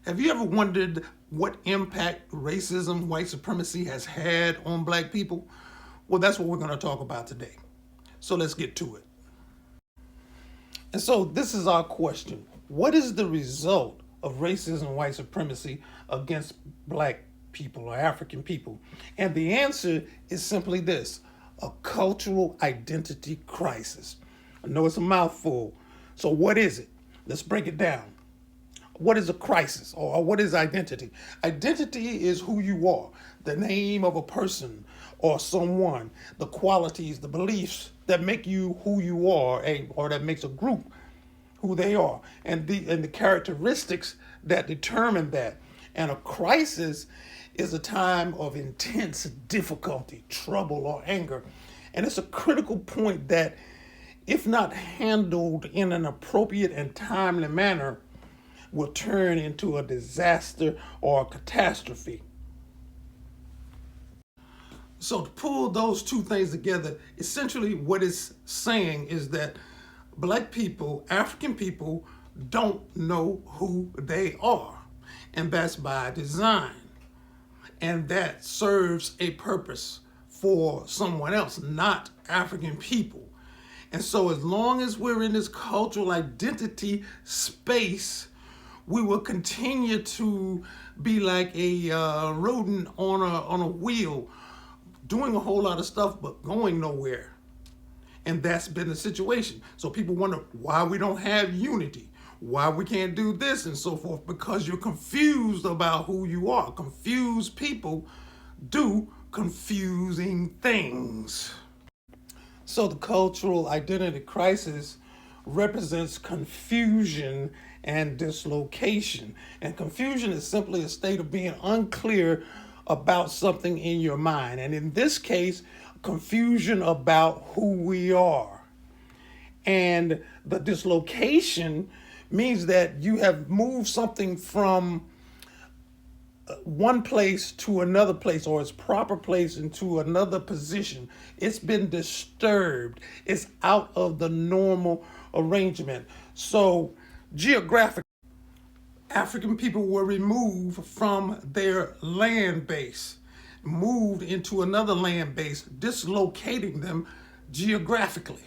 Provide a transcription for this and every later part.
Have you ever wondered what impact racism, white supremacy has had on black people? Well, that's what we're going to talk about today. So let's get to it. And so this is our question. What is the result of racism and white supremacy against black people or African people? And the answer is simply this: a cultural identity crisis. I know it's a mouthful. So what is it? Let's break it down. What is a crisis, or what is identity? Identity is who you are, the name of a person or someone, the qualities, the beliefs that make you who you are, or that makes a group who they are, and the characteristics that determine that. And a crisis is a time of intense difficulty, trouble, or anger. And it's a critical point that, if not handled in an appropriate and timely manner, will turn into a disaster or a catastrophe. So to pull those two things together, essentially what it's saying is that black people, African people, don't know who they are. And that's by design. And that serves a purpose for someone else, not African people. And so as long as we're in this cultural identity space, we will continue to be like a rodent on a wheel, doing a whole lot of stuff but going nowhere. And that's been the situation. So people wonder why we don't have unity, why we can't do this and so forth, because you're confused about who you are. Confused people do confusing things. So the cultural identity crisis represents confusion and dislocation. And confusion is simply a state of being unclear about something in your mind. And in this case, confusion about who we are. And the dislocation means that you have moved something from one place to another place, or its proper place into another position. It's been disturbed. It's out of the normal arrangement. So geographically, African people were removed from their land base, moved into another land base, dislocating them geographically.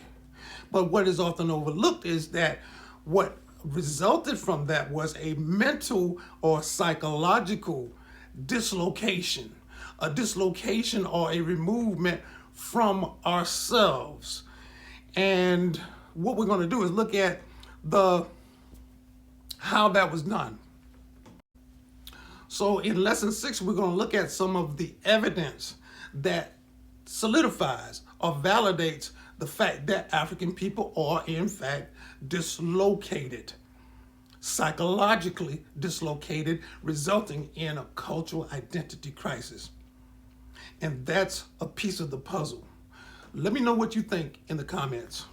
But what is often overlooked is that what resulted from that was a mental or psychological dislocation, a dislocation or a removement from ourselves. And what we're going to do is look at how that was done. So in lesson 6, we're going to look at some of the evidence that solidifies or validates the fact that African people are in fact dislocated, psychologically dislocated, resulting in a cultural identity crisis. And that's a piece of the puzzle. Let me know what you think in the comments.